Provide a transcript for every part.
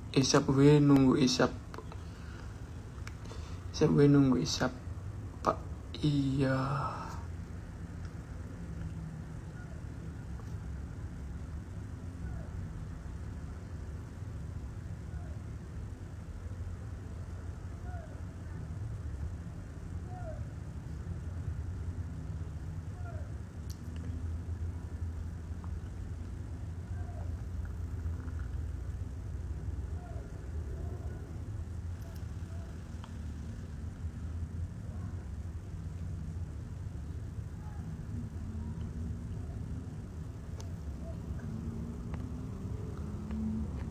Isap gue nunggu isap. Isap gue nunggu isap. Pak, iya.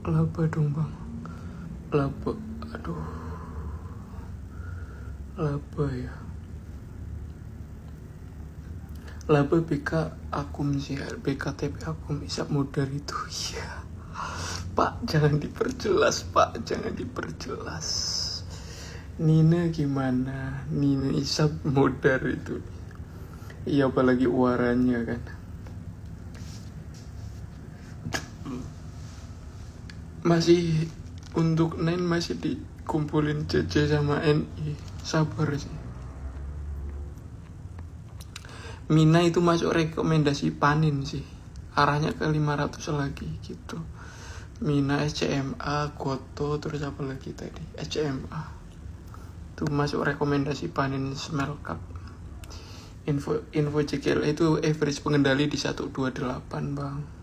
Laba dong bang. Laba. Aduh. Laba ya. Laba BK akum sih, BKTP akum isap modal itu. Iya. Pak, jangan diperjelas, Pak. Jangan diperjelas. Nina gimana? Nina isap modal itu. Iya, apalagi uaranya kan. Masih untuk Nen masih dikumpulin CC sama NI. Sabar sih. Mina itu masuk rekomendasi panin sih. Arahnya ke 500 lagi gitu. Mina, SCMA, Goto, terus apa lagi tadi? SCMA. Itu masuk rekomendasi panin Smell Cup. Info CKL itu average pengendali di 128 bang.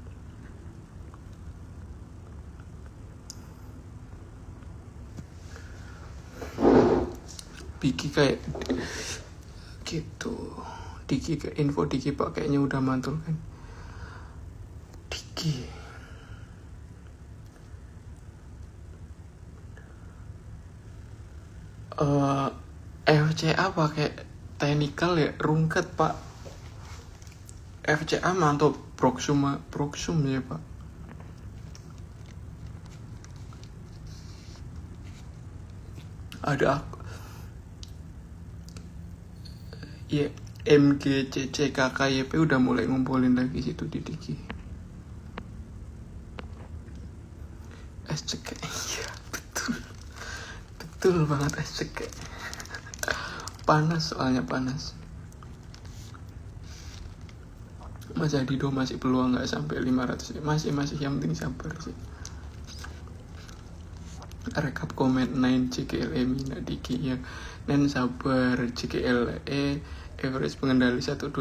Diki kayak gitu. Diki ke info Diki pak kayaknya udah mantul kan. Diki FCA pakai technical ya, rungkat pak. FCA mantap, proxum ya pak. Ada ya, MG, CC, KKYP udah mulai ngumpulin lagi situ di Diki. SCK, iya betul banget SCK. Panas soalnya panas. Mas Adido masih peluang nggak sampai 500, masih yang penting sabar sih. Rekap komen 9 CKLE Mina Diki ya. Nen sabar, CKLE average pengendali 128.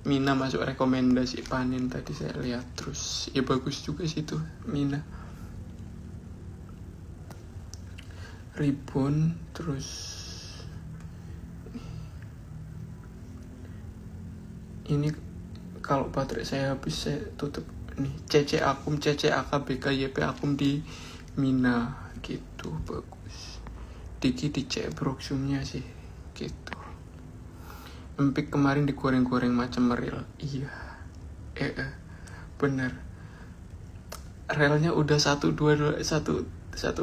Mina masuk rekomendasi panen tadi saya lihat. Terus ya bagus juga sih tuh Mina. Ribon terus ini kalau baterai saya habis saya tutup nih. CC akum, CC AK, BKYP akum di Mina gitu, bagus. Diki dicek proxumnya sih gitu. Empik kemarin digoreng-goreng macam meril. Iya. Bener. Relnya udah 1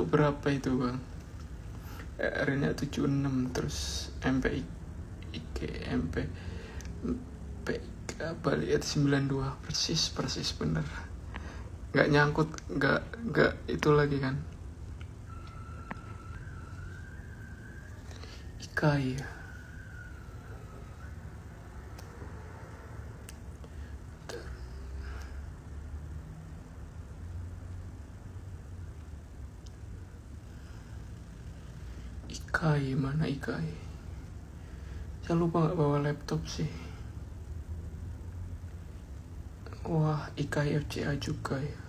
berapa itu bang? Relnya 76 terus MP balik 92 persis bener. Nggak nyangkut, nggak itu lagi kan. Ikai ya. Ikai mana Ikai? Saya lupa nggak bawa laptop sih. Wah, Ikai FCA juga ya.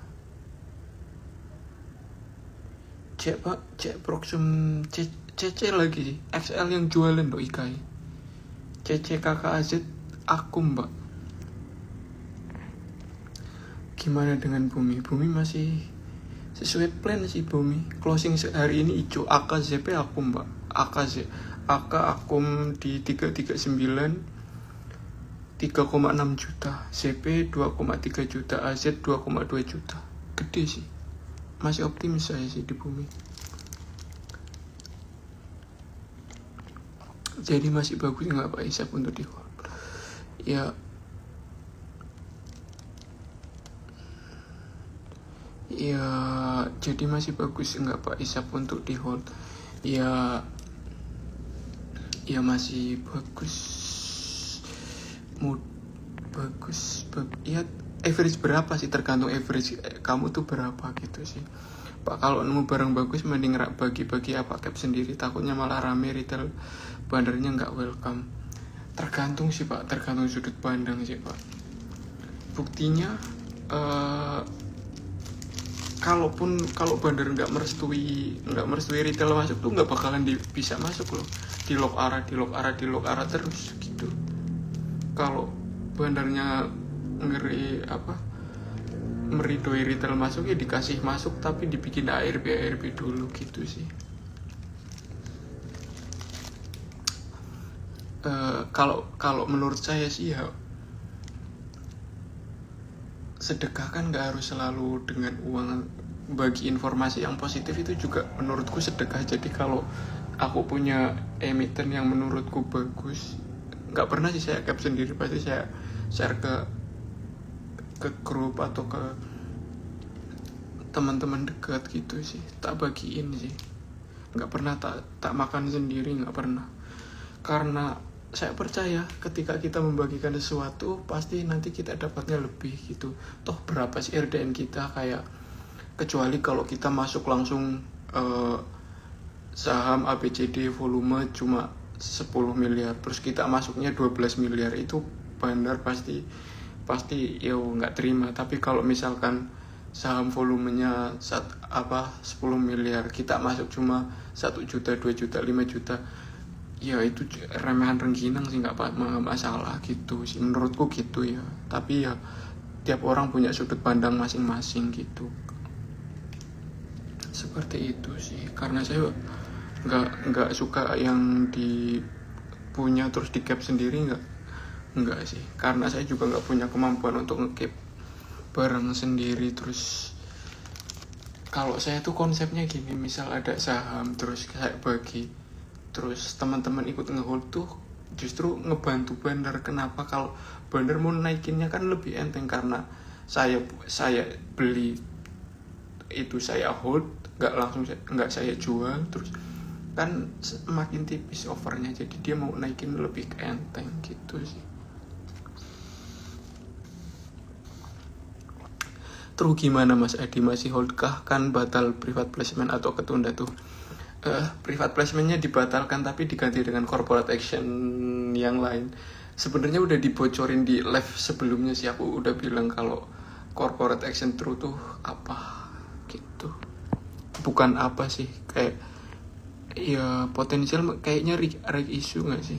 Cek pak, cek proxum CC lagi sih. XL yang jualan loh Ikai. CC KKAZ akum mbak. Gimana dengan Bumi? Bumi masih sesuai plan sih Bumi. Closing hari ini hijau. AKZP akum mbak. AK akum di 339 3,6 juta, CP 2,3 juta, AZ 2,2 juta. Gede sih. Masih optimis saya sih di Bumi. Jadi masih bagus nggak Pak Isap untuk di hold? Ya Ya jadi masih bagus enggak Pak Isap untuk di hold? Ya ya masih bagus, mood bagus, ya average berapa sih, tergantung average kamu tuh berapa gitu sih Pak. Kalau nemu barang bagus mending bagi-bagi apa cap sendiri, takutnya malah rame retail bandarnya nggak welcome. Tergantung sih Pak, tergantung sudut pandang sih Pak. Buktinya kalau bandar nggak merestui retail masuk tuh nggak bakalan bisa masuk loh, di lock arah terus gitu. Kalau bandarnya meridoi retail masuk ya dikasih masuk, tapi dibikin ARB dulu gitu sih. Kalau menurut saya sih ya, sedekah kan nggak harus selalu dengan uang. Bagi informasi yang positif itu juga menurutku sedekah. Jadi kalau aku punya emiten yang menurutku bagus, nggak pernah sih saya cap sendiri, pasti saya share ke grup atau ke teman-teman dekat gitu sih, tak bagiin sih. Nggak pernah tak makan sendiri, nggak pernah. Karena saya percaya ketika kita membagikan sesuatu pasti nanti kita dapatnya lebih gitu. Toh berapa sih RDN kita, kayak kecuali kalau kita masuk langsung saham ABCD volume cuma 10 miliar terus kita masuknya 12 miliar, itu bandar pasti ya nggak terima. Tapi kalau misalkan saham volumenya 10 miliar, kita masuk cuma 1 juta, 2 juta, 5 juta, ya itu remehan rengginang sih, nggak masalah gitu sih menurutku gitu ya. Tapi ya tiap orang punya sudut pandang masing-masing gitu, seperti itu sih. Karena saya nggak suka yang punya terus di cap sendiri, nggak sih, karena saya juga nggak punya kemampuan untuk nge-cap barang sendiri. Terus kalau saya tuh konsepnya gini, misal ada saham terus saya bagi, terus teman-teman ikut ngehold tuh justru ngebantu bandar. Kenapa? Kalau bandar mau naikinnya kan lebih enteng, karena saya beli itu saya hold, nggak saya jual, terus kan makin tipis overnya, jadi dia mau naikin lebih enteng gitu sih. Terus gimana Mas Adi, masih hold kah? Kan batal private placement atau ketunda tuh? Private placementnya dibatalkan tapi diganti dengan corporate action yang lain. Sebenarnya udah dibocorin di live sebelumnya sih, aku udah bilang kalau corporate action true tuh apa gitu. Bukan apa sih, kayak ya potensial kayaknya reg issue nggak sih?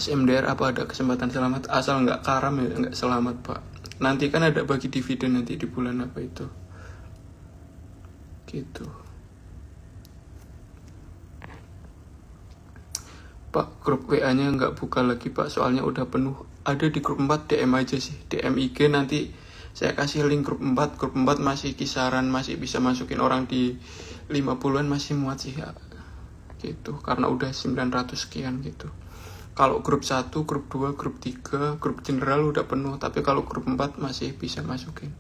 SMDR apa ada kesempatan selamat? Asal nggak karam ya nggak selamat Pak. Nanti kan ada bagi dividen nanti di bulan apa itu gitu Pak. Grup WA nya nggak buka lagi Pak, soalnya udah penuh. Ada di grup 4, DM aja sih, DM IG, nanti saya kasih link grup 4. Grup 4 masih kisaran, masih bisa masukin orang di 50-an, masih muat sih ya gitu, karena udah 900 sekian gitu. Kalau grup 1, grup 2, grup 3, grup general udah penuh, tapi kalau grup 4 masih bisa masukin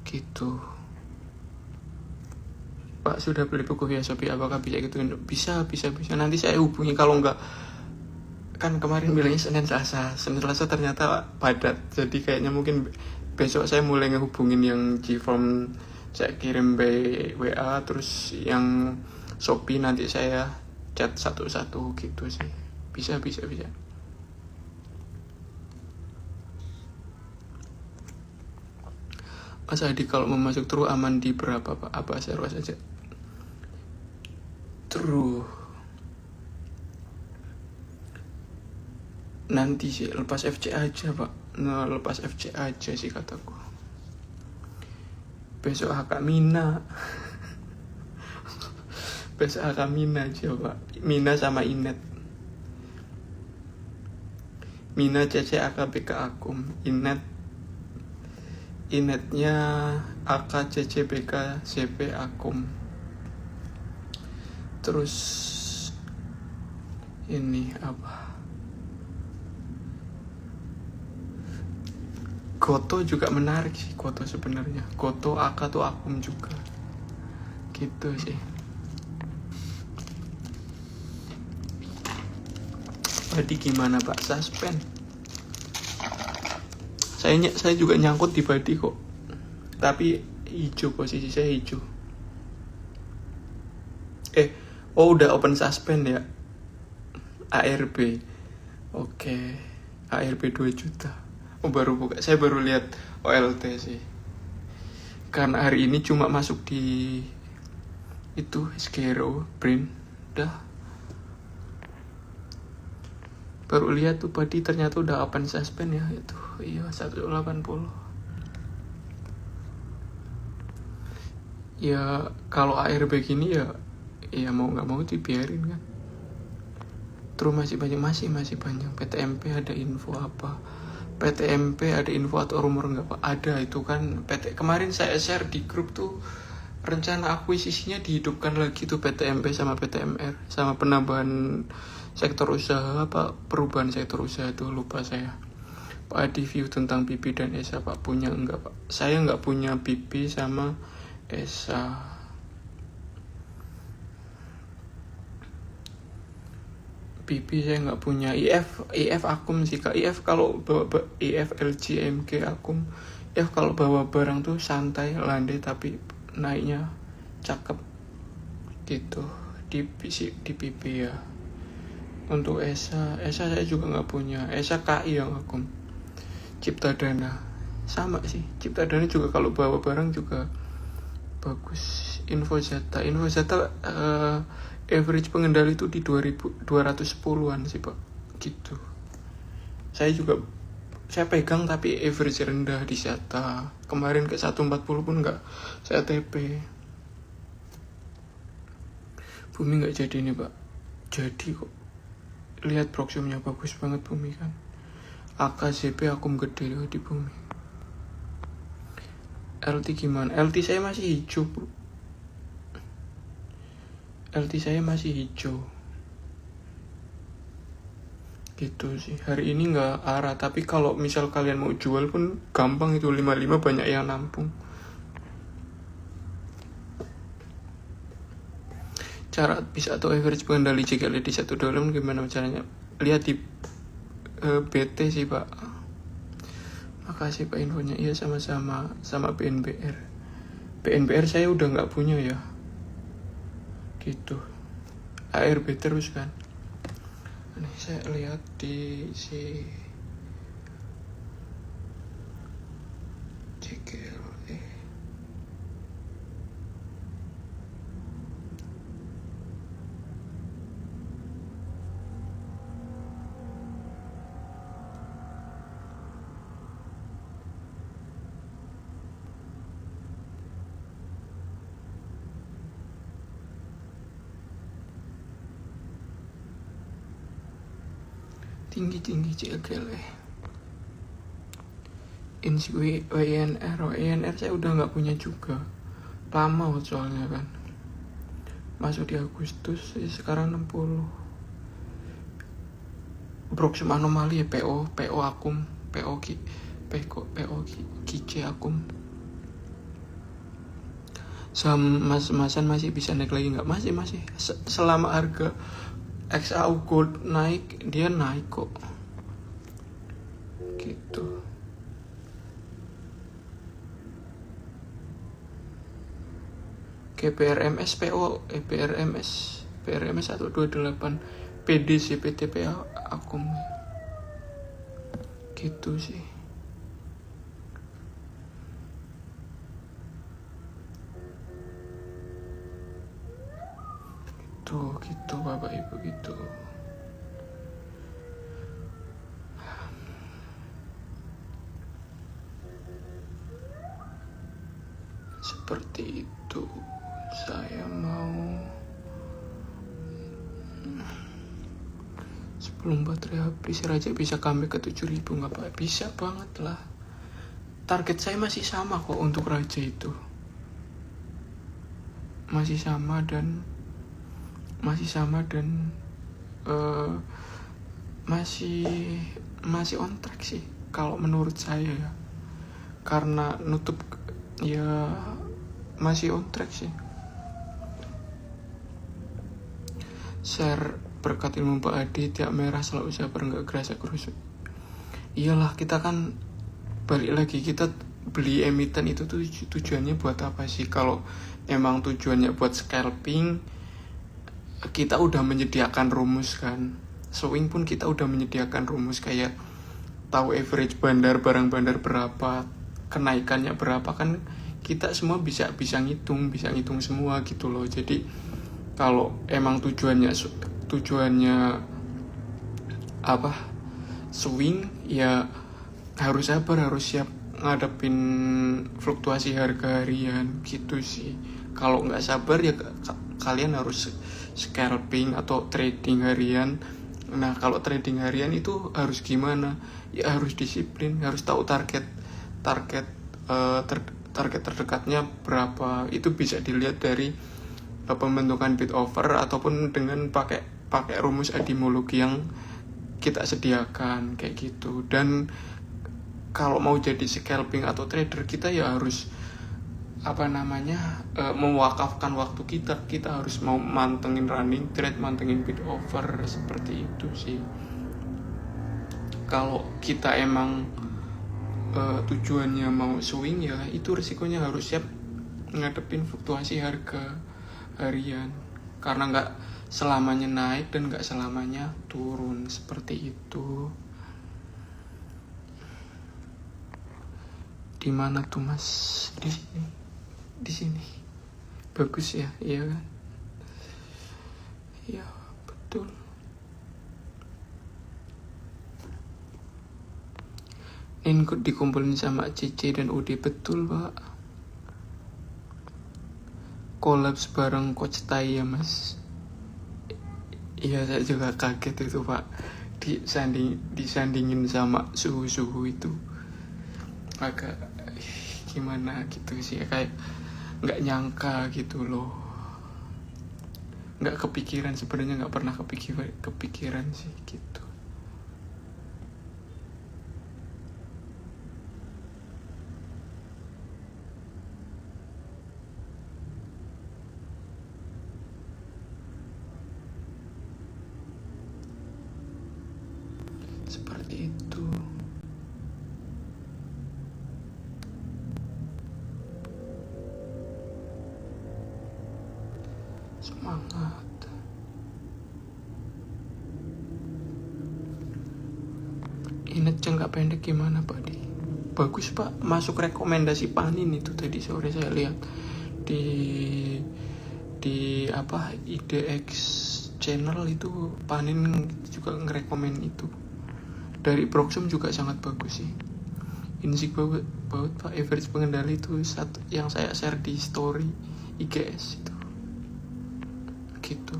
gitu. Pak sudah beli buku via Shopee, apakah bisa gitu? Bisa. Nanti saya hubungi. Kalau enggak, kan kemarin bilangnya Senin Selasa ternyata padat, jadi kayaknya mungkin besok saya mulai ngehubungin yang G-Form, saya kirim by WA, terus yang Shopee nanti saya chat satu-satu gitu sih. Bisa. Mas Adi, kalau mau masuk True aman di berapa Pak? Apa saya ruas aja? True nanti sih lepas FC aja Pak. Nah, lepas FC aja sih kataku. Besok HK Mina. Besok HK Mina aja Pak. Mina sama Inet. Mina CC AKBK Akum. Inetnya AK CC BK CP Akum. Terus ini apa? Goto juga menarik sih, Goto sebenarnya. Goto Aka tuh akum juga. Gitu sih. Jadi gimana Pak, suspend? Saya juga nyangkut di body kok. Tapi hijau, posisi saya hijau. Udah open suspend ya. ARB. Oke. ARB 2 juta. Baru buka. Saya baru lihat OLT sih. Karena hari ini cuma masuk di itu Skero Brain. Udah. Baru lihat tuh body ternyata udah open suspend ya itu. Iya 180. Ya kalau ARB gini ya mau nggak mau dibiarin kan. Terus masih banyak. PTMP ada info apa? PTMP ada info atau rumor nggak Pak? Ada itu kan. Kemarin saya share di grup tuh rencana akuisisinya dihidupkan lagi tuh PTMP sama PTMR sama penambahan sektor usaha apa perubahan sektor usaha tuh lupa saya. Pak Adi view tentang BP dan ESA Pak punya enggak Pak? Saya nggak punya BP sama ESA. BP saya nggak punya. IF akum sih Kak. IF kalau bawa IF LG MG akum. IF kalau bawa barang tuh santai landai tapi naiknya cakep gitu di PP ya. Untuk ESA saya juga nggak punya. ESA KI yang akum. Cipta Dana sama sih. Cipta Dana juga kalau bawa barang juga bagus. Infozata average pengendali itu di 210-an sih Pak gitu. Saya pegang tapi average rendah di Zata. Kemarin ke 140 pun nggak saya TP. Bumi nggak jadi nih Pak. Jadi kok. Lihat proximnya bagus banget Bumi kan. AKZP akum gede loh di Bumi. LT gimana? LT saya masih hijau bro. LT saya masih hijau. Gitu sih. Hari ini nggak arah. Tapi kalau misal kalian mau jual pun gampang itu. 55 banyak yang nampung. Cara bisa atau average pengendali jika lihat di $1 gimana caranya? Lihat di BT sih Pak. Makasih Pak infonya. Iya sama BNBR. BNBR saya udah nggak punya ya. Gitu. ARB terus kan. Nih saya lihat di si CGL tinggi CGL WNR saya udah nggak punya juga, lama soalnya kan, masuk di Agustus sekarang 60. Proxim anomali ya PO akum PO kice akum. Saham mas-masan masih bisa naik lagi nggak? Masih selama harga XAU Gold naik, dia naik kok gitu. PRMS 128 PDC PTP akum gitu sih. Gitu Bapak Ibu gitu. Seperti itu. Saya mau sebelum baterai habis Raja bisa comeback ke 7.000 nggak Pak? Bisa banget lah. Target saya masih sama kok untuk Raja itu. Masih sama dan masih on track sih kalau menurut saya ya. karena nutup ya masih on track sih. Share berkat ilmu Pak Adi, tiap merah selalu sabar, nggak kerasa kerusuk. Iyalah, kita kan balik lagi, kita beli emiten itu tuh tujuannya buat apa sih? Kalau emang tujuannya buat scalping, kita udah menyediakan rumus kan. Swing pun kita udah menyediakan rumus, kayak tahu average barang bandar berapa, kenaikannya berapa, kan kita semua bisa ngitung semua gitu loh. Jadi kalau emang tujuannya apa, swing, ya harus sabar, harus siap ngadepin fluktuasi harga harian gitu sih. Kalau nggak sabar ya kalian harus scalping atau trading harian. Nah, kalau trading harian itu harus gimana? Ya harus disiplin, harus tahu target terdekatnya berapa. Itu bisa dilihat dari pembentukan bid offer ataupun dengan pakai rumus etimologi yang kita sediakan kayak gitu. Dan kalau mau jadi scalping atau trader, kita ya harus mewakafkan waktu kita harus mau mantengin running trade, mantengin bid offer, seperti itu sih. Kalau kita emang tujuannya mau swing, ya itu risikonya harus siap ngadepin fluktuasi harga harian, karena nggak selamanya naik dan nggak selamanya turun, seperti itu. Di mana tuh Mas? Di sini bagus ya, iya kan? Iya betul. Ini dikumpulin sama CC dan UD, betul Pak. Kolaps bareng Coach Tai ya Mas. Iya, saya juga kaget itu Pak, disandingin sama suhu itu. Agak gimana gitu sih, kayak nggak nyangka gitu loh, nggak kepikiran, sebenarnya nggak pernah kepikiran sih gitu. Seperti itu. Semangat. Ingat jangka pendek gimana Pak Di? Bagus Pak, masuk rekomendasi Panin itu tadi sore saya lihat di IDX channel itu. Panin juga ngerekomen itu. Dari Proxum juga sangat bagus sih. Insik banget Pak, average pengendali itu satu yang saya share di story IGS itu. Gitu.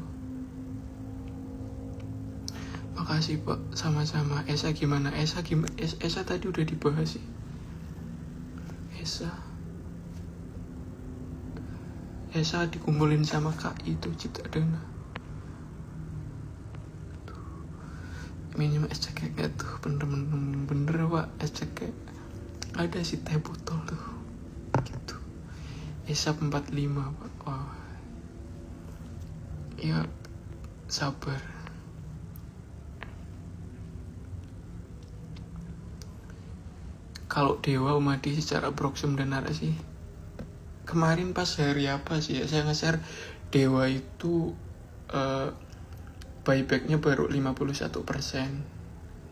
Makasih Pak, sama-sama. Esa gimana? Esa tadi udah dibahas sih. Esa dikumpulin sama KI itu Cipta Dana. Minum es cekek tuh, bener Pak, es cekek. Ada si teh botol tuh. Gitu. Esa 45 Pak. Wah. Ya sabar. Kalau Dewa Umadi secara Proxum dan narasi, kemarin pas hari apa sih ya, saya nge-share Dewa itu buybacknya baru 51%.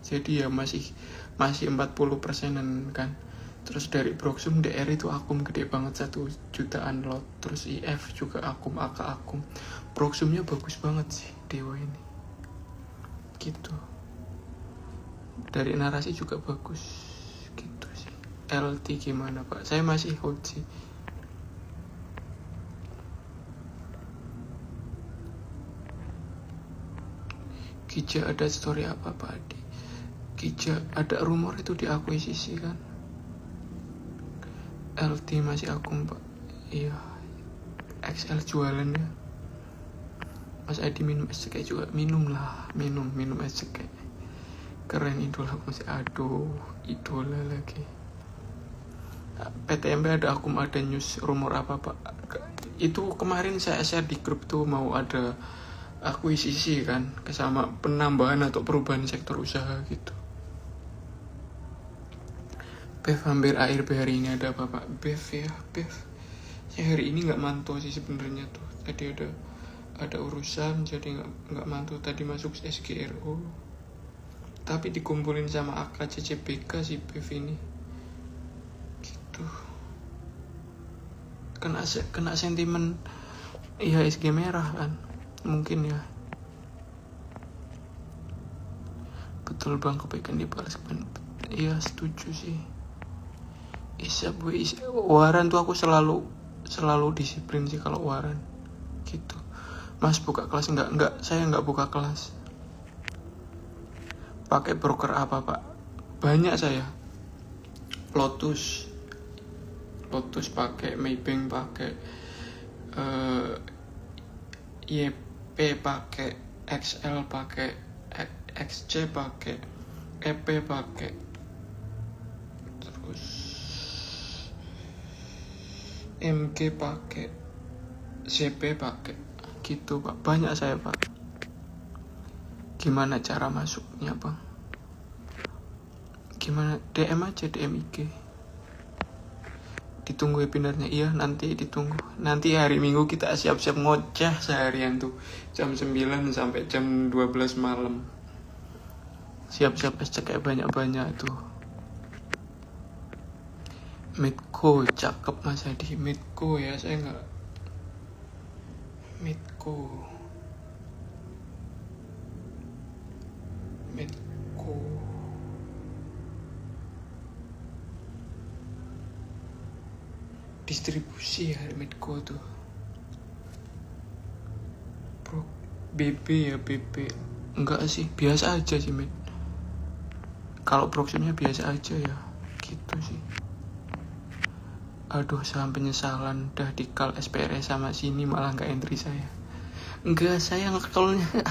Jadi ya masih 40%an kan. Terus dari Proxum DR itu akum gede banget, 1 jutaan lot. Terus IF juga akum, AK akum. Proxumnya bagus banget sih Dewa ini. Gitu. Dari narasi juga bagus. Gitu sih. LT gimana Pak? Saya masih hold sih. Kija ada story apa Pak Adi? Kija ada rumor itu diakuisisi kan? LT masih akum Pak. Iya. XL jualan ya. Mas Adi minum es cekek juga. Minum es cekek. Keren, idola masih. Aduh, idola lagi. PTMP ada akum, ada news, rumor apa pak. Itu kemarin saya share di grup tuh mau ada akuisisi kan, sama penambahan atau perubahan sektor usaha gitu. Bev hampir akhir hari ini ada apa pak? Bev ya, Bev. Saya hari ini nggak mantau sih sebenarnya tuh. Tadi ada urusan jadi nggak mantau. Tadi masuk SGRO. Tapi dikumpulin sama AKCCBK si Bev ini. Gitu. Kena sentimen IHSG merah kan. Mungkin ya. Betul bang, kebaikan dibalas. Iya setuju sih. Waran tuh aku selalu disiplin sih kalau waran gitu. Mas buka kelas enggak, saya enggak buka kelas. Pakai broker apa pak? Banyak saya. Lotus pakai, Maybank pakai, YP pakai, XL pakai, XC pakai, EP pakai, terus MG pakai, CP pakai, gitu pak. Banyak saya pak. Gimana cara masuknya bang? Gimana? DM aja, DM IG. Ditunggu webinarnya. Iya nanti ditunggu. Nanti hari Minggu kita siap-siap ngoceh seharian tuh, jam 9 sampai jam 12 malam. Siap-siap kayak banyak-banyak tuh. Midco cakep Mas Hadi. Midco ya, saya nggak. Midco distribusi ya Midco tuh. Bro, BB ya, BB enggak sih, biasa aja sih Mid. Kalau proximnya biasa aja ya, gitu sih. Aduh, saham penyesalan dah dikal SPRS sama sini malah nggak entry saya. Enggak, saya ngekalnya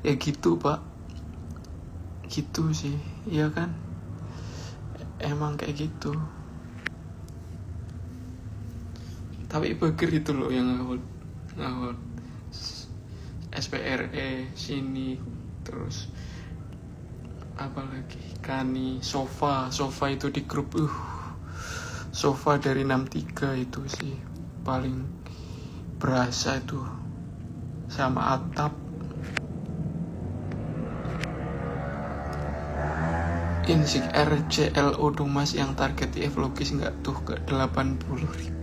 ya gitu pak, gitu sih, iya kan, emang kayak gitu. Tapi burger itu loh yang ngehold SPRE sini, terus apalagi Kani, sofa itu di grup sofa dari 63 itu sih paling berasa itu, sama atap. Insik RCLO dong mas, yang target IF logis nggak tuh ke 80.000.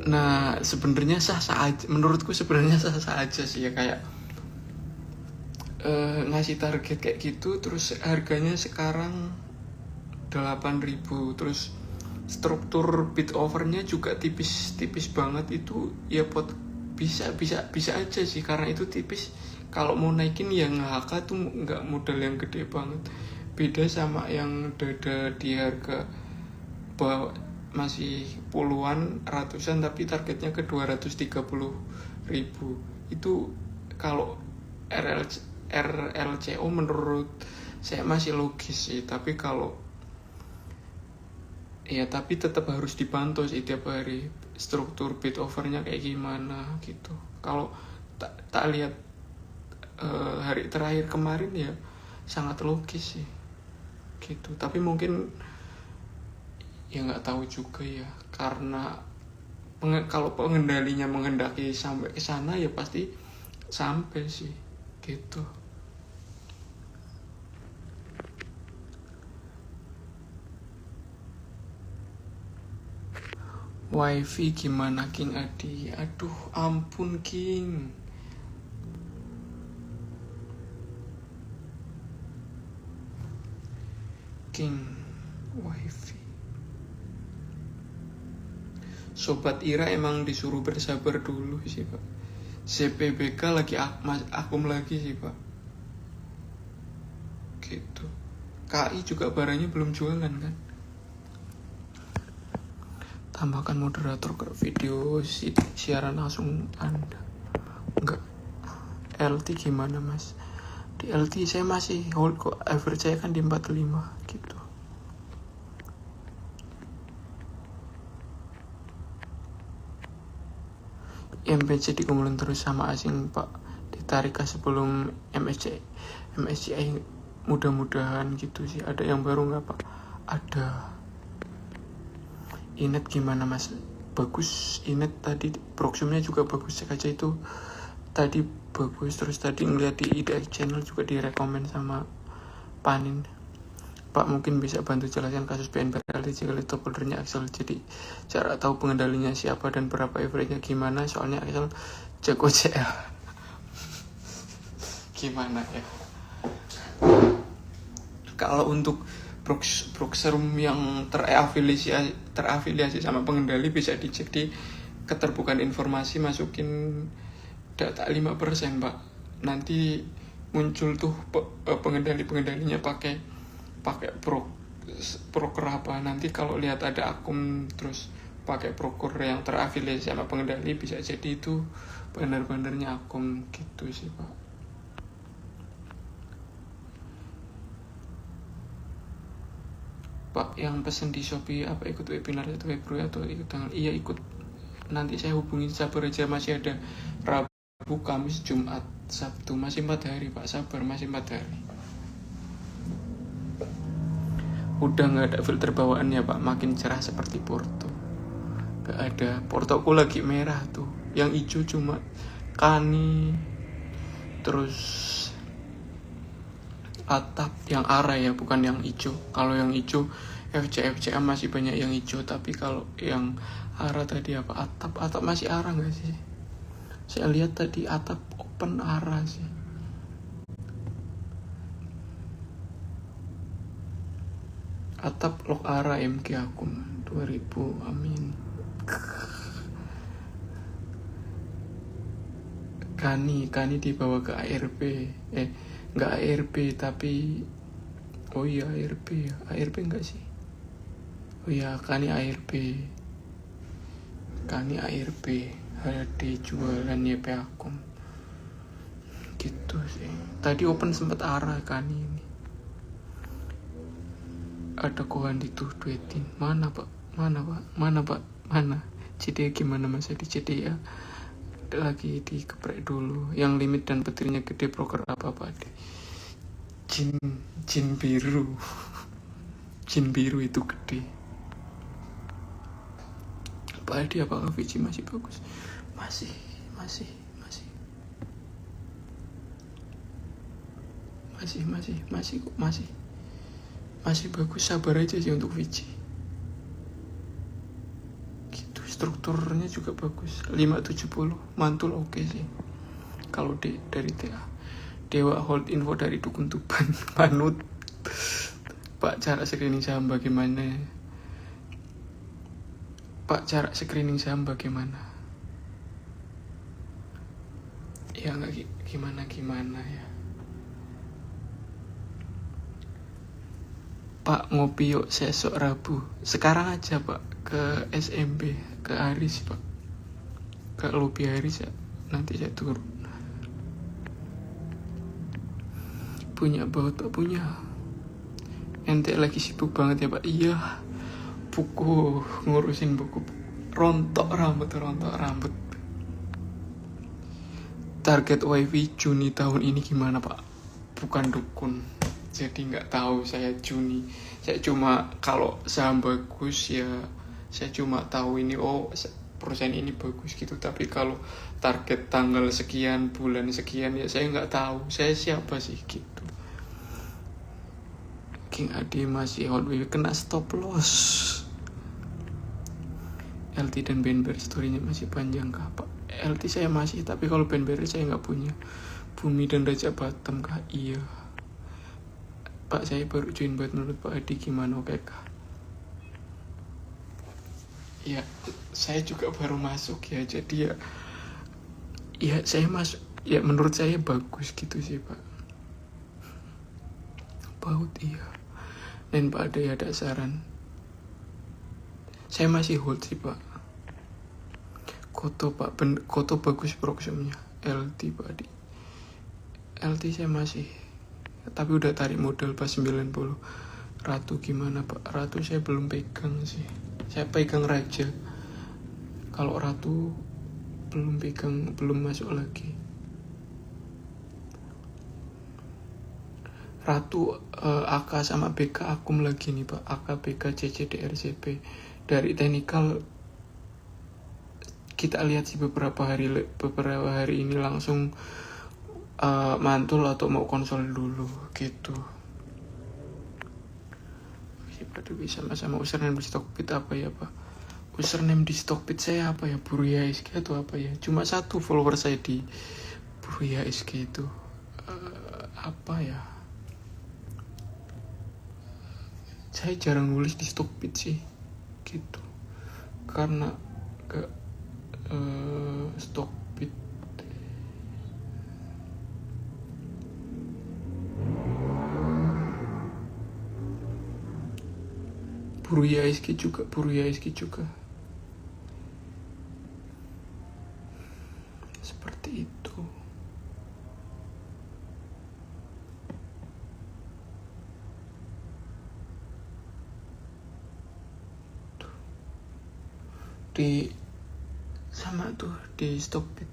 Nah sebenarnya sah-sah aja, menurutku sebenarnya sah-sah aja sih ya, kayak ngasih target kayak gitu, terus harganya sekarang 8.000, terus struktur bid overnya juga tipis banget itu ya, bisa aja sih, karena itu tipis. Kalau mau naikin ya nge-HK tuh nggak modal yang gede banget, beda sama yang dada di harga bawah masih puluhan ratusan tapi targetnya ke 230.000. Itu kalau RLCO menurut saya masih logis sih, tapi kalau ya tapi tetap harus dipantau sih tiap hari struktur bid overnya kayak gimana gitu. Kalau tak lihat hari terakhir kemarin ya sangat logis sih gitu, tapi mungkin ya nggak tahu juga ya, karena kalau pengendalinya menghendaki sampai ke sana ya pasti sampai sih gitu. Wifi gimana King Adi? Aduh ampun King, wifi. Sobat Ira emang disuruh bersabar dulu sih pak. CPBK lagi akum lagi sih pak, gitu. KI juga barangnya belum jualan kan. Tambahkan moderator ke video siaran langsung Anda. Enggak. LT gimana mas? Di LT saya masih hold kok, average saya kan di 45 gitu. MPC dikumpulin terus sama asing Pak, ditarik sebelum MSCI, mudah-mudahan gitu sih. Ada yang baru nggak Pak? Ada. Inet gimana Mas? Bagus. Inet tadi proxumnya juga bagus aja itu tadi bagus. Terus tadi ngeliat di IDX channel juga direkomend sama Panin. Pak mungkin bisa bantu jelaskan kasus BNPL jika top holdernya Axel, jadi cara tahu pengendalinya siapa dan berapa average-nya gimana, soalnya Axel jago CL. Gimana ya? Kalau untuk brokerum yang terafiliasi sama pengendali bisa dicek di keterbukaan informasi, masukin data 5% Pak. Nanti muncul tuh pengendalinya pakai broker apa. Nanti kalau lihat ada akun terus pakai broker yang terafiliasi sama pengendali, bisa jadi itu benar-benarnya akun gitu sih Pak. Pak yang pesen di Shopee apa ikut webinar itu Februari atau ikut tanggal? Iya ikut. Nanti saya hubungi, sabar aja, masih ada Rabu, Kamis, Jumat, Sabtu, masih 4 hari Pak, sabar, masih 4 hari. Udah gak ada filter bawaannya Pak, makin cerah seperti Porto. Gak ada, Portoku lagi merah tuh. Yang hijau cuma Kani, terus Atap, yang arah ya, bukan yang hijau. Kalau yang hijau FCA masih banyak yang hijau, tapi kalau yang arah tadi apa, Atap masih arah gak sih? Saya lihat tadi Atap open arah sih. Atap lock arah MG aku 2000, amin. Kani dibawa ke ARP, nggak ARP tapi oh iya ARP enggak sih? Oh iya Kani ARP HD jualan YP Akom gitu sih. Tadi open sempat arah Kani ini. Ada kohan duetin. Mana Pak? Mana? CDA gimana Mas? Di CDA lagi dikeprek dulu. Yang limit dan petirnya gede, broker apa Pak? Jin biru. Jin biru itu gede. Pak Adi apakah VC masih bagus? Masih bagus, sabar aja sih untuk VC. Gitu, strukturnya juga bagus. 570 mantul oke sih. Kalau dari TA. Dewa hold info dari dukun Tuban Manut. Pak cara screening saham bagaimana? Ya nggak gimana ya. Pak ngopi yuk sesok Rabu. Sekarang aja Pak ke SMB, ke Aris Pak. Ke lobby Aris ya. Nanti saya turun. Punya baut Pak, punya. Ente lagi sibuk banget ya Pak. Iya. Ngurusin buku. Rontok rambut. Target wifi Juni tahun ini gimana Pak? Bukan dukun, jadi nggak tahu saya Juni. Saya cuma kalau saham bagus ya saya cuma tahu ini perusahaan ini bagus gitu. Tapi kalau target tanggal sekian, bulan sekian ya saya nggak tahu. Saya siapa sih gitu. King Ade masih hold wave, kena stop loss. LT dan BNBR story-nya masih panjang kah Pak? LT saya masih, tapi kalau BNBR saya nggak punya. Bumi dan Raja Batam kah? Iya Pak, saya baru join buat menurut Pak Adi gimana, oke kah? Ya saya juga baru masuk ya, jadi ya saya masuk ya, menurut saya bagus gitu sih Pak. Baut iya. Dan Pak ada saran. Saya masih hold sih Pak. Koto bagus proxumnya. LT Pak Adi. LT saya masih, tapi udah tarik modal pas 90. Ratu gimana Pak? Ratu saya belum pegang sih. Saya pegang Raja. Kalau Ratu belum masuk lagi. Ratu, AK sama BK akum lagi nih Pak. AK, BK, CC, DRCP. Dari technical kita lihat sih beberapa hari ini langsung mantul atau mau konsol dulu gitu. Siapa tuh bisa sama username di Stockbit apa ya Pak? Username di Stockbit saya apa ya? Buruya SG atau apa ya? Cuma 1 follower saya di Buruya SG itu. Apa ya? Saya jarang nulis di Stockbit sih gitu. Karena ke Stockbit Buruya SG juga seperti itu. Di sama tuh di Stockbit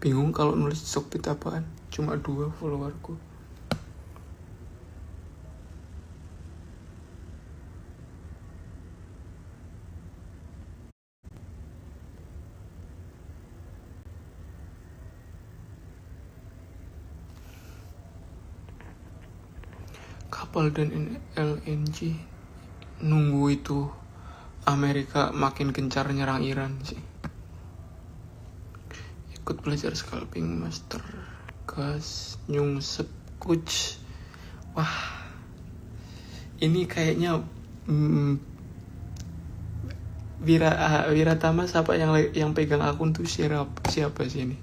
bingung kalau nulis Stockbit apaan, cuma 2 followerku. Kapal dan LNG nunggu itu Amerika makin gencar nyerang Iran sih. Ikut belajar scalping master gas nyungsep coach. Wah, ini kayaknya Wiratama siapa yang pegang akun tuh siapa sih ini?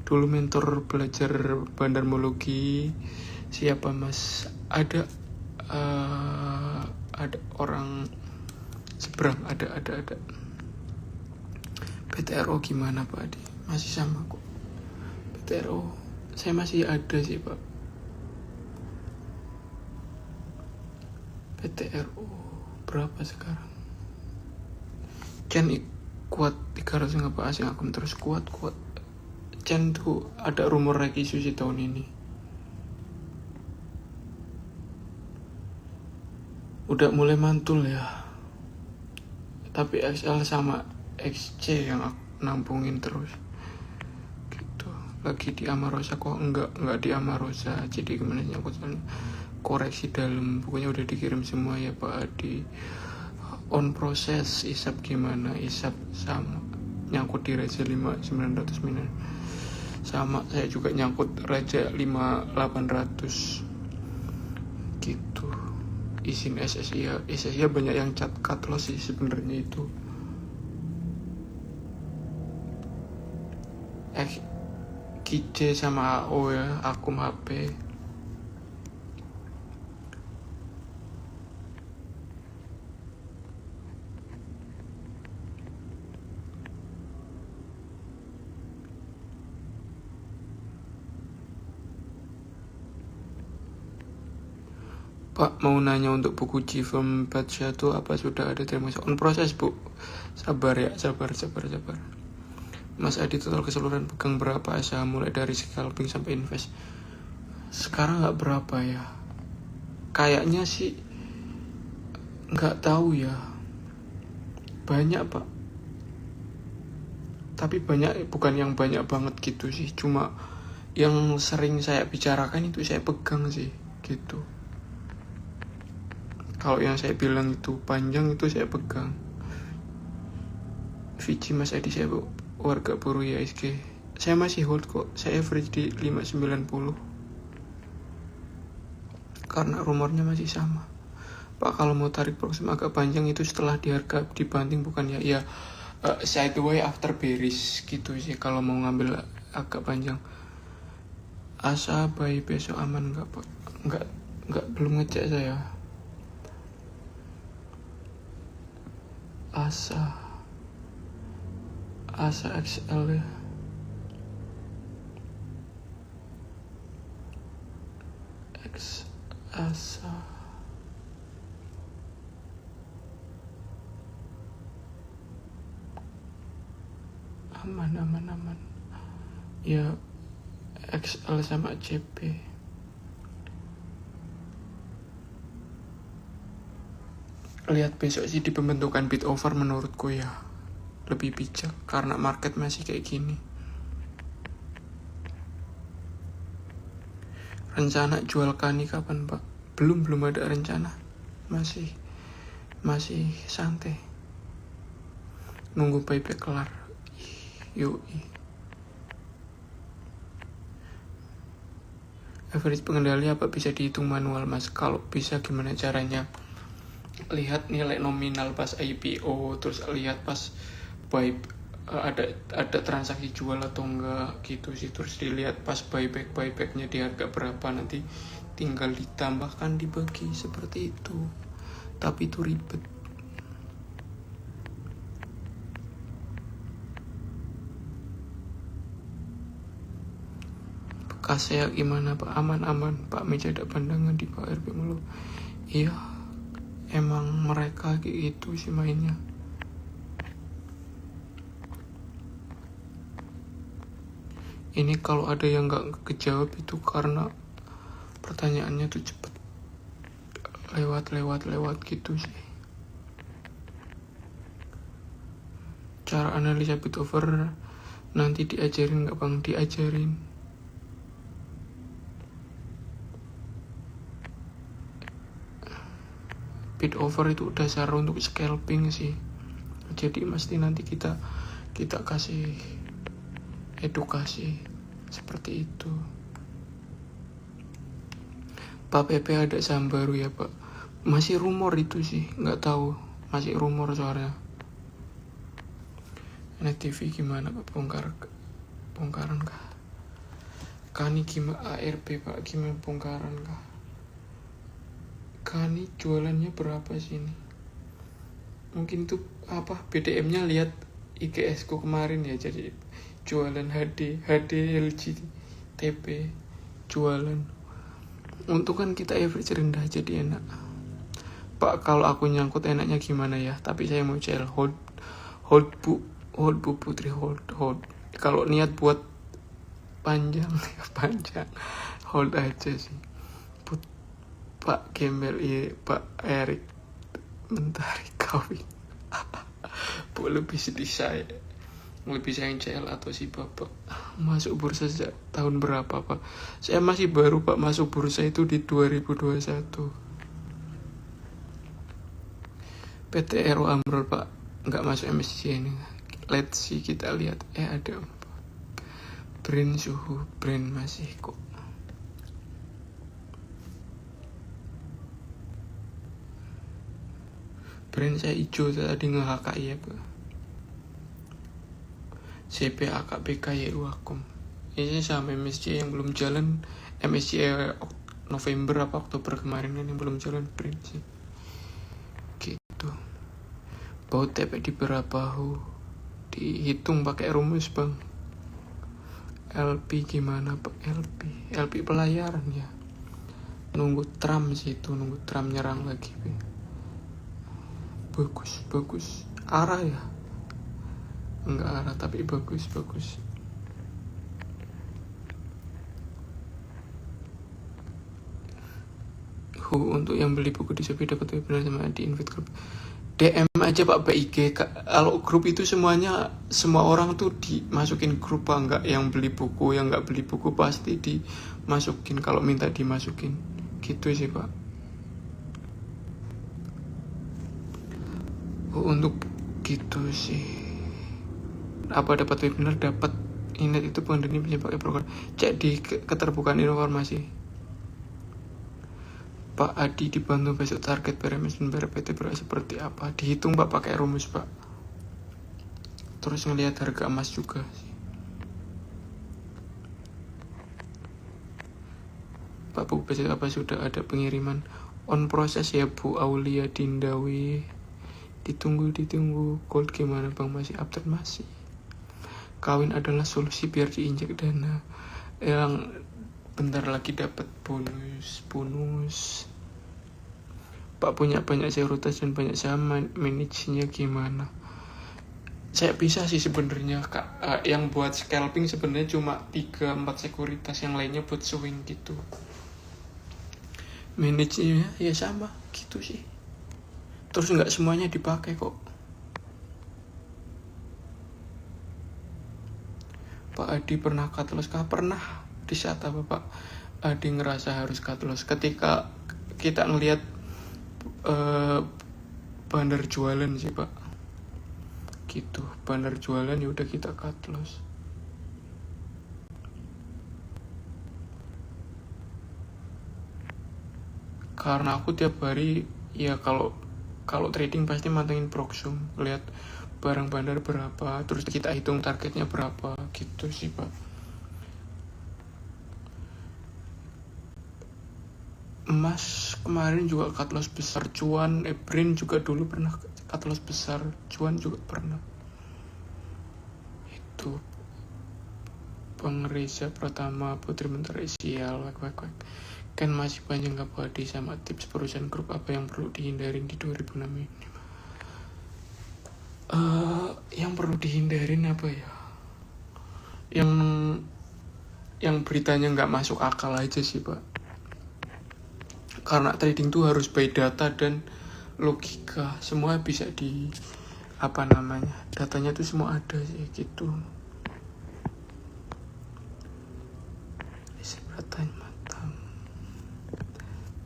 Dulu mentor belajar bandarmologi siapa Mas? Ada orang seberang, ada PTRO gimana Pak Adi? Masih sama kok. PTRO saya masih ada sih Pak. PTRO berapa sekarang? Chen kuat 300 ngapa asing akun terus kuat. Chen tuh ada rumor lagi susi tahun ini. Udah mulai mantul ya. Tapi XL sama XC yang aku nampungin terus gitu. Lagi di Amarosa kok enggak di Amarosa. Jadi gimana nyangkut koreksi dalam, pokoknya udah dikirim semua ya Pak Adi. On proses isap gimana? Isap sama nyangkut di Raja 5900 miliar. Sama saya juga nyangkut Raja 5800 gitu. Izin SSI banyak yang cut loss sih sebenarnya itu. KJ sama AO ya, akum HP. Pak mau nanya untuk buku Jifem Batsya itu apa sudah ada terima kasih on proses Bu. Sabar ya, sabar. Mas Adi total keseluruhan pegang berapa saham mulai dari scalping sampai invest? Sekarang nggak berapa ya? Kayaknya sih nggak tahu ya. Banyak Pak. Tapi banyak bukan yang banyak banget gitu sih. Cuma yang sering saya bicarakan itu saya pegang sih gitu. Kalau yang saya bilang itu panjang itu saya pegang. Vici Mas Adi saya warga Buruya SG. Saya masih hold kok. Saya average di 590. Karena rumornya masih sama. Pak kalau mau tarik proxim agak panjang itu setelah di harga dibanting bukan ya sideway after bearish gitu sih kalau mau ngambil agak panjang. Asa bayi besok aman nggak Pak? Nggak belum ngecek saya. Asa XL ya. Asa Aman. Ya XL sama CP. Lihat besok sih di pembentukan bid over, menurutku ya lebih bijak karena market masih kayak gini. Rencana jual Kani kapan, Pak? Belum ada rencana. Masih santai. Nunggu buyback kelar. Yoi. Average pengendali apa bisa dihitung manual, Mas? Kalau bisa gimana caranya? Lihat nilai nominal pas IPO, terus lihat pas ada transaksi jual atau enggak gitu sih, terus dilihat pas buybacknya di harga berapa, nanti tinggal ditambahkan dibagi seperti itu. Tapi itu ribet. Bekas saya gimana, Pak? Aman. Pak Meja ada pandangan di Pak RP mulu. Iya, emang mereka kayak gitu sih mainnya. Ini kalau ada yang gak kejawab itu karena pertanyaannya tuh cepet lewat gitu sih. Cara analisa bid over nanti diajarin gak, Bang? Diajarin. Bid over itu dasar untuk scalping sih. Jadi mesti nanti kita kasih edukasi seperti itu. Pak PP ada saham baru ya, Pak? Masih rumor itu sih, nggak tahu. Masih rumor soalnya. Net TV gimana, Pak? Bongkaran kah? Kani gimana? ARP, Pak, gimana bongkaran kah? Kani jualannya berapa sih ini? Mungkin tuh BDM-nya lihat IGS ku kemarin ya, jadi jualan HD LG TP jualan. Untuk kan kita average rendah jadi enak. Pak, kalau aku nyangkut enaknya gimana ya? Tapi saya mau CL hold Bu Putri, hold. Kalau niat buat panjang hold aja sih. Pak Gembel, iya Pak Erik mentari kawin. Bu lebih sedih saya. Lebih sayang CL atau si Bapak? Masuk bursa sejak tahun berapa, Pak? Saya masih baru, Pak, masuk bursa itu di 2021. PT Aero Amrol, Pak, nggak masuk MSCI ini. Let's see, kita lihat. Ada brand suhu, brand masih kok. Brand saya hijau tadi nge-HKI ya, Pak. CP AKBK YU Akom. Ini sama MSCI yang belum jalan. MSCI November apa Oktober kemarin ini belum jalan print sih. Gitu. Baut TP di berapa dihitung pakai rumus, Bang. LP gimana, Pak? LP pelayaran ya. Nunggu tram sih itu, nunggu tram nyerang lagi. Bagus. Arah ya. Enggak arah tapi bagus. Untuk yang beli buku di Shopee dapat webinar sama di invite group. DM aja, Pak, BIG. Kalau grup itu semua orang tuh dimasukin grup, Pak. Enggak yang beli buku, yang enggak beli buku pasti dimasukin kalau minta dimasukin. Gitu sih, Pak. Untuk gitu sih. Apa dapat webinar, dapat Inet itu pengendali bisa pakai program. Cek di keterbukaan informasi. Pak Adi dibantu besok target PRMS dan BRPT seperti apa? Dihitung, Pak, pakai rumus, Pak. Terus ngelihat harga emas juga sih. Pak Bu, besok apa sudah ada pengiriman? On proses ya, Bu Aulia Dindawi. Ditunggu. Gold gimana, Bang? Masih update? Masih. Kawin adalah solusi biar diinjak dana. Yang bentar lagi dapat bonus. Pak punya banyak sekuritas dan banyak saham, managenya gimana? Saya bisa sih sebenarnya Kak. Yang buat scalping sebenarnya cuma 3-4 sekuritas, yang lainnya buat swing gitu. Manage-nya ya sama gitu sih. Terus nggak semuanya dipakai kok. Pak Adi pernah cut loss kah? Pernah. Di saat apa Pak Adi ngerasa harus cut loss? Ketika kita ngelihat banner jualan sih Pak. Gitu, banner jualan ya udah kita cut loss. Karena aku tiap hari ya kalau trading pasti mantengin Proxum, lihat barang bandar berapa, terus kita hitung targetnya berapa gitu sih Pak. Emas kemarin juga cut loss besar, cuan, Brin juga dulu pernah cut loss besar, cuan juga pernah. Itu Bang Reza Pratama, Putri Mentari Sial, wak. Kan masih panjang Kak Adi sama tips perusahaan grup apa yang perlu dihindarin di 2006 ini. Yang perlu dihindarin apa ya? Yang beritanya nggak masuk akal aja sih Pak. Karena trading tuh harus by data dan logika, semua bisa di datanya tuh semua ada sih gitu.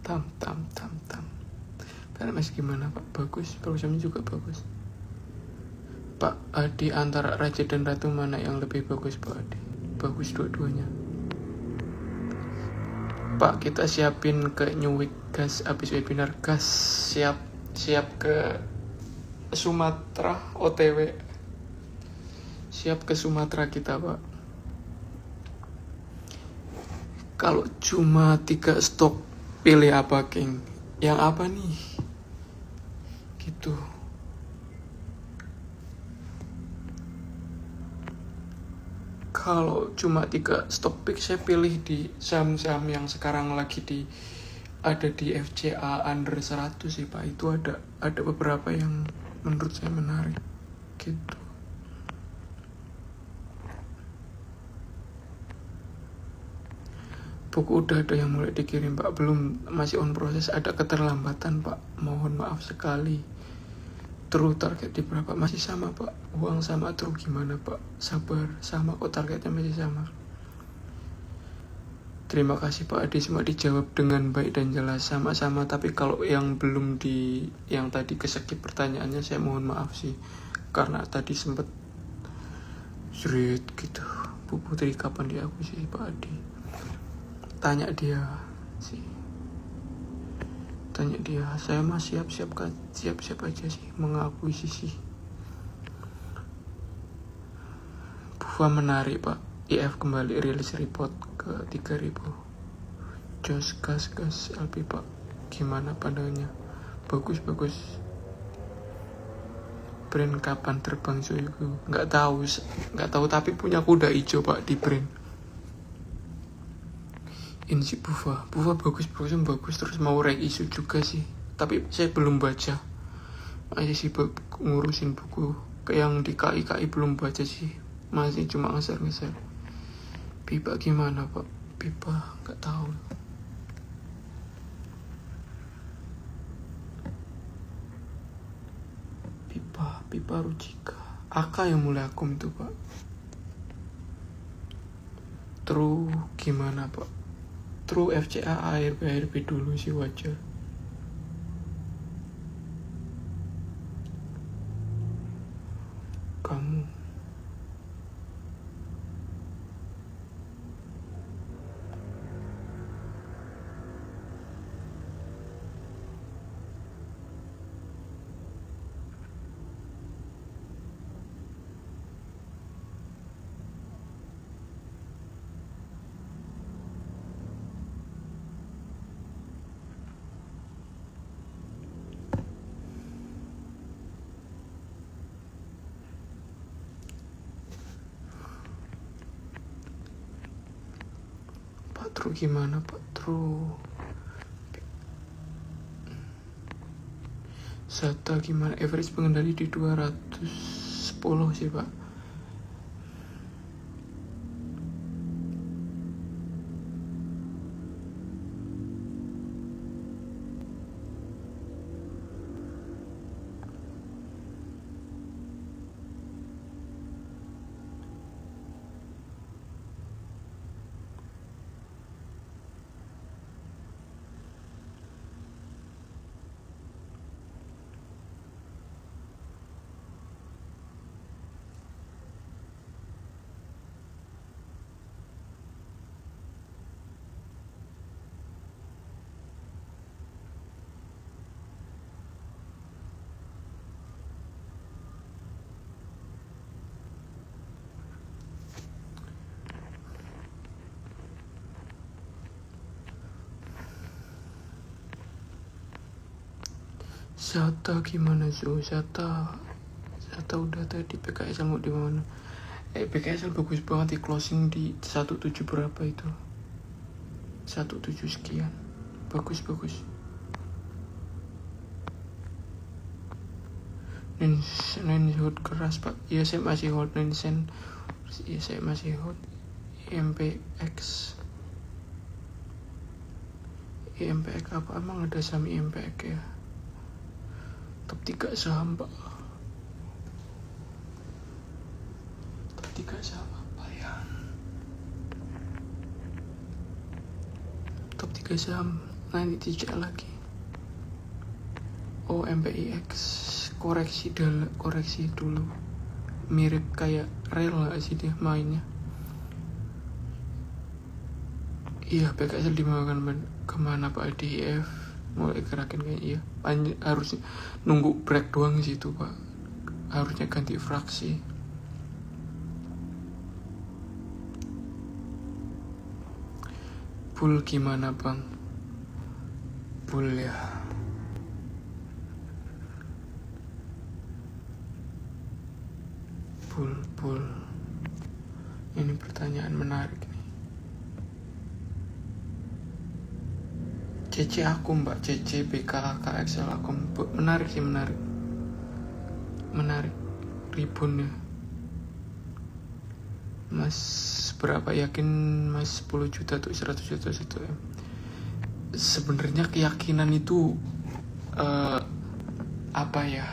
Tam. Karena masih gimana Pak? Bagus, perusahaannya juga bagus. Pak Adi, antara Raja dan Ratu mana yang lebih bagus Pak Adi? Bagus dua-duanya. Pak, kita siapin ke New Week gas, abis webinar gas, siap ke Sumatera OTW. Siap ke Sumatera kita Pak. Kalau cuma 3 stok, pilih apa King? Yang apa nih? Gitu. Kalau cuma 3 stok pick, saya pilih di saham-saham yang sekarang lagi ada di FCA under 100 sih Pak. Itu ada beberapa yang menurut saya menarik gitu. Buku udah ada yang mulai dikirim Pak, belum, masih on proses, ada keterlambatan Pak, mohon maaf sekali. True target di berapa? Masih sama Pak, uang sama true gimana Pak? Sabar, sama kok, targetnya masih sama. Terima kasih Pak Adi, semua dijawab dengan baik dan jelas. Sama-sama, tapi kalau yang belum yang tadi keskip pertanyaannya, saya mohon maaf sih, karena tadi sempet sulit gitu. Bu Putri kapan diakuisisi Pak Adi? Tanya dia, saya mah siap-siap aja sih mengakuisisi. Bufa menarik Pak, IF kembali rilis report ke 3000. Jos gas LP Pak, gimana pandangannya? Bagus. Brand kapan terbang Zoiku? Nggak tahu, tapi punya kuda hijau Pak di brand. Insi Bufa bagus, terus mau rek isu juga sih, tapi saya belum baca, masih sibuk ngurusin buku. Yang di KI belum baca sih, masih cuma ngeser. Pipa gimana Pak? Pipa nggak tahu. Pipa Rujika Aka yang mulai akum itu Pak. True gimana Pak? True FCA ARB dulu sih wajar. Kamu True gimana Pak? True Zata gimana? Average pengendali di 210 sih Pak. Zata gimana Zo? Zata udah tadi. PKSL mau di mana? PKSL bagus banget di closing di 17 berapa itu? 17 sekian. Bagus. Nine hold keras Pak. Iya saya masih hold 9 sen. Iya saya masih hold IMPX. IMPX apa? Emang ada saham IMPX ya? Top 3 saham Pak. Top 3 saham apa ya? Top 3 saham nanti dicek lagi. Oh MPIX koreksi dulu. Mirip kayak rel gak sih dia mainnya? Iya PKSL dimakan kemana Pak? DIF mulai gerakin kayak iya. Harusnya nunggu break doang situ Pak. Harusnya ganti fraksi. Bull gimana Bang? Bull ya. Bull. Ini pertanyaan menarik nih. CC aku Mbak, CC BKK XL aku menarik sih, menarik ribun ya Mas. Berapa yakin Mas 10 juta tuh 100 juta situ ya? Sebenarnya keyakinan itu apa ya,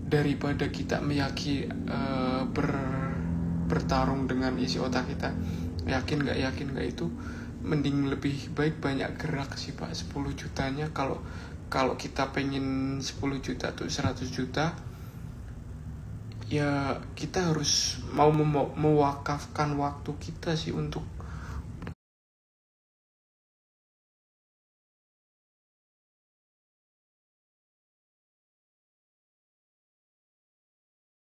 daripada kita bertarung dengan isi otak kita yakin gak itu, mending lebih baik banyak gerak sih Pak. 10 jutanya kalau kita pengen 10 juta tuh 100 juta ya kita harus mau mewakafkan waktu kita sih untuk